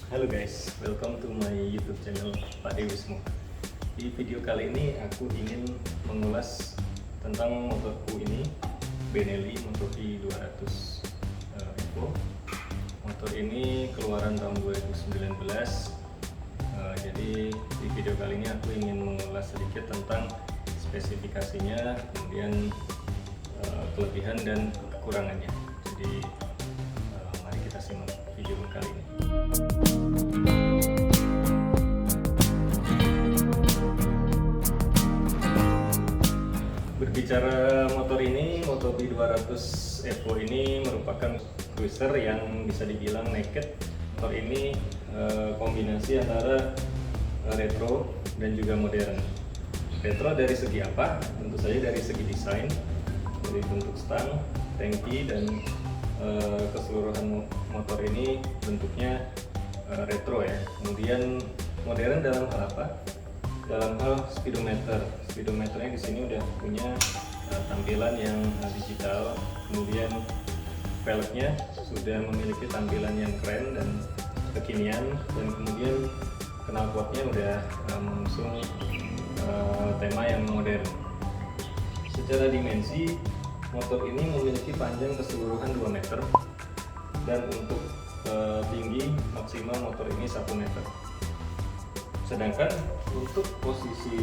Halo guys, welcome to my YouTube channel Pak Dewismo. Di video kali ini aku ingin mengulas tentang motorku ini, Benelli Motobi 200 Evo. Motor ini keluaran tahun 2019. Jadi di video kali ini aku ingin mengulas sedikit tentang spesifikasinya, kemudian kelebihan dan kekurangannya. Jadi mari kita simak video kali ini. Berbicara motor ini, Motobi 200 Evo ini merupakan cruiser yang bisa dibilang naked. Motor ini kombinasi antara retro dan juga modern. Retro dari segi apa? Tentu saja dari segi desain, dari bentuk stang, tangki, dan keseluruhan motor ini bentuknya retro ya. Kemudian modern dalam hal apa? Dalam hal speedometer. Speedometernya di sini udah punya tampilan yang digital. Kemudian velgnya sudah memiliki tampilan yang keren dan kekinian, dan kemudian knalpotnya udah mengusung tema yang modern. Secara dimensi, motor ini memiliki panjang keseluruhan 2 meter, dan untuk tinggi maksimal motor ini 1 meter. Sedangkan untuk posisi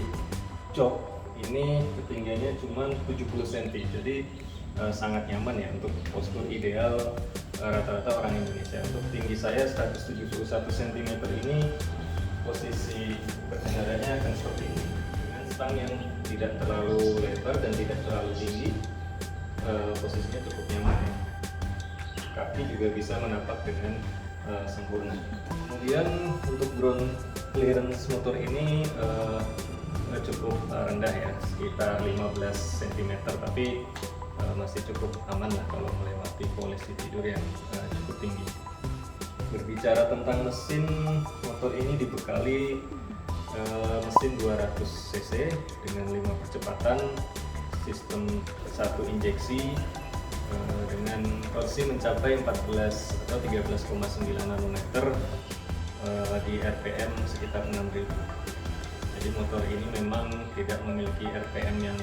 jok ini ketinggiannya cuma 70 cm, jadi sangat nyaman ya untuk postur ideal rata-rata orang Indonesia. Untuk tinggi saya 171 cm ini, posisi berkendaranya akan seperti ini, dengan stang yang tidak terlalu lebar dan tidak terlalu tinggi. Posisinya cukup nyaman ya. Kaki juga bisa menapak dengan sempurna. Kemudian untuk ground clearance motor ini cukup rendah ya, sekitar 15 cm, tapi masih cukup aman lah kalau melewati polisi tidur yang cukup tinggi. Berbicara tentang mesin, motor ini dibekali mesin 200 cc dengan 5 percepatan, sistem 1 injeksi dengan torsi mencapai 14 atau 13,9 nanometer di RPM sekitar 6000. Jadi motor ini memang tidak memiliki RPM yang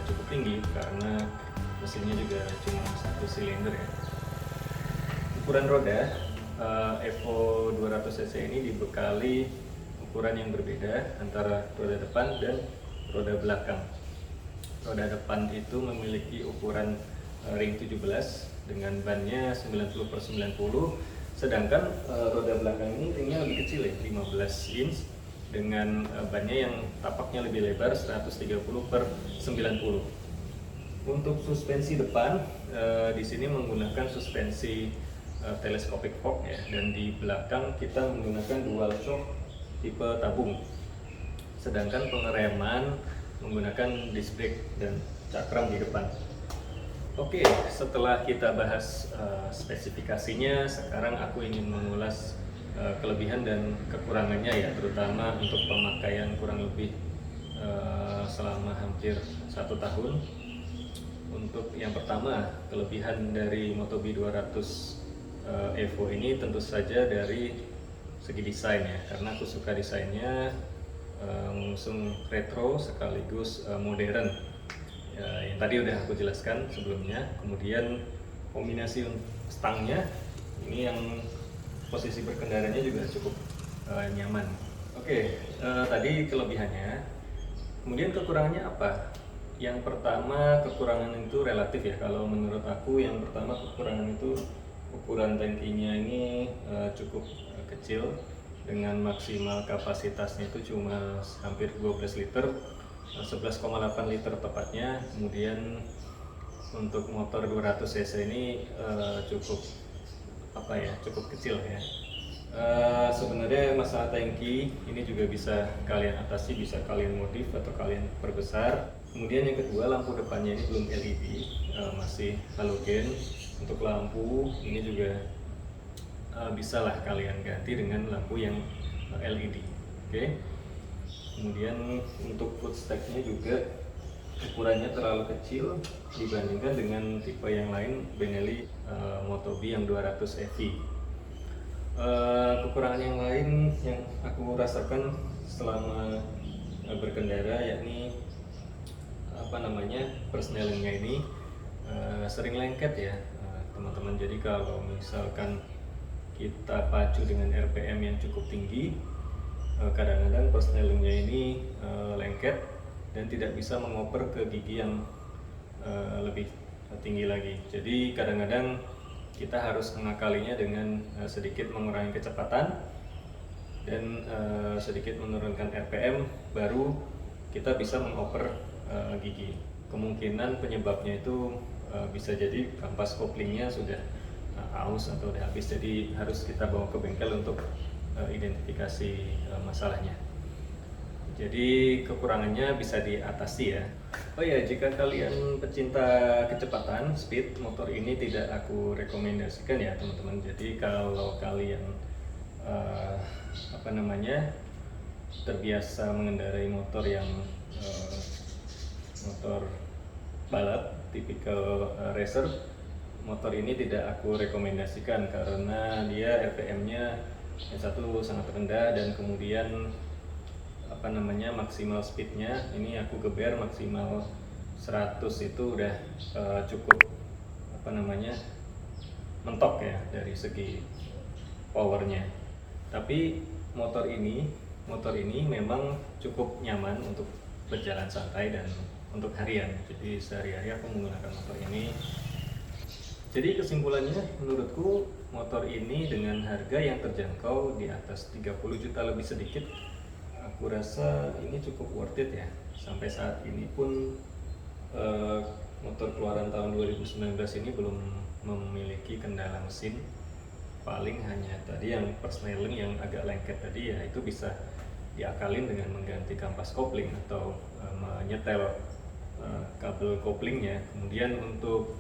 cukup tinggi karena mesinnya juga cuma 1 silinder ya. Ukuran roda Evo 200cc ini dibekali ukuran yang berbeda antara roda depan dan roda belakang. Roda depan itu memiliki ukuran ring 17 dengan bannya 90/90, sedangkan roda belakang ini ringnya lebih kecil ya, 15 inch, dengan bannya yang tapaknya lebih lebar 130/90. Untuk suspensi depan di sini menggunakan suspensi telescopic fork ya, dan di belakang kita menggunakan dual shock tipe tabung. Sedangkan pengereman menggunakan disc brake dan cakram di depan. Oke, setelah kita bahas spesifikasinya, sekarang aku ingin mengulas kelebihan dan kekurangannya ya, terutama untuk pemakaian kurang lebih selama hampir 1 tahun. Untuk yang pertama, kelebihan dari Motobi 200 Evo ini tentu saja dari segi desain ya, karena aku suka desainnya, mengusung retro sekaligus modern. Yang tadi udah aku jelaskan sebelumnya. Kemudian kombinasi stangnya ini yang posisi berkendaranya juga cukup nyaman. Oke, tadi kelebihannya. Kemudian kekurangannya apa? Yang pertama, kekurangan itu relatif ya. Kalau menurut aku, yang pertama kekurangan itu ukuran tangkinya ini cukup kecil, dengan maksimal kapasitasnya itu cuma hampir 12 liter, 11,8 liter tepatnya. Kemudian untuk motor 200 cc ini cukup cukup kecil ya. Sebenarnya masalah tangki ini juga bisa kalian atasi, bisa kalian modif atau kalian perbesar. Kemudian yang kedua, lampu depannya ini belum LED, masih halogen. Untuk lampu ini juga bisa lah kalian ganti dengan lampu yang LED. Oke. Kemudian untuk footstepnya juga ukurannya terlalu kecil dibandingkan dengan tipe yang lain, Benelli Motobi yang 200 EV. Kekurangan yang lain yang aku rasakan selama berkendara yakni persnelingnya ini sering lengket ya teman-teman. Jadi kalau misalkan kita pacu dengan RPM yang cukup tinggi, kadang-kadang persnelingnya ini lengket dan tidak bisa mengoper ke gigi yang lebih tinggi lagi. Jadi kadang-kadang kita harus mengakalinya dengan sedikit mengurangi kecepatan dan sedikit menurunkan RPM, baru kita bisa mengoper gigi. Kemungkinan penyebabnya itu bisa jadi kampas koplingnya sudah aus atau udah habis, jadi harus kita bawa ke bengkel untuk identifikasi masalahnya. Jadi kekurangannya bisa diatasi ya. Oh ya, jika kalian pecinta kecepatan, speed, motor ini tidak aku rekomendasikan ya teman-teman. Jadi kalau kalian terbiasa mengendarai motor yang motor balap, tipikal racer, motor ini tidak aku rekomendasikan karena dia RPM-nya yang satu sangat rendah, dan kemudian maksimal speednya ini aku geber maksimal 100 itu udah cukup mentok ya dari segi powernya. Tapi motor ini memang cukup nyaman untuk berjalan santai dan untuk harian. Jadi sehari-hari aku menggunakan motor ini. Jadi kesimpulannya, menurutku motor ini dengan harga yang terjangkau di atas 30 juta lebih sedikit, aku rasa ini cukup worth it ya. Sampai saat ini pun motor keluaran tahun 2019 ini belum memiliki kendala mesin. Paling hanya tadi yang persneling yang agak lengket tadi ya, itu bisa diakalin dengan mengganti kampas kopling atau menyetel kabel koplingnya. Kemudian untuk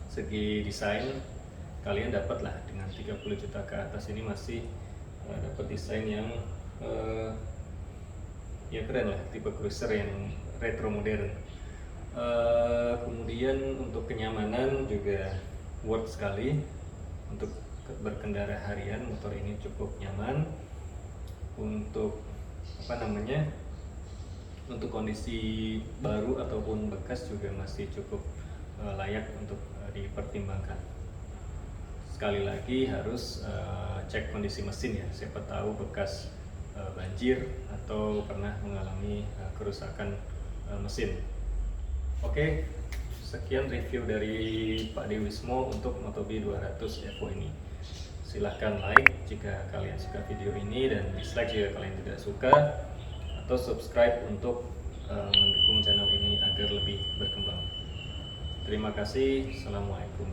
segi desain, kalian dapatlah dengan 30 juta ke atas ini masih dapat desain yang ya keren lah, tipe cruiser yang retro modern. Kemudian untuk kenyamanan juga worth sekali. Untuk berkendara harian, motor ini cukup nyaman. Untuk untuk kondisi baru ataupun bekas juga masih cukup layak untuk dipertimbangkan. Sekali lagi harus cek kondisi mesin ya, siapa tahu bekas banjir atau pernah mengalami kerusakan mesin. Oke, sekian review dari Pak Dewismo untuk Motobi 200 Evo ini. Silahkan like jika kalian suka video ini, dan dislike jika kalian tidak suka, atau subscribe untuk mendukung channel ini agar lebih berkembang. Terima kasih. Assalamualaikum.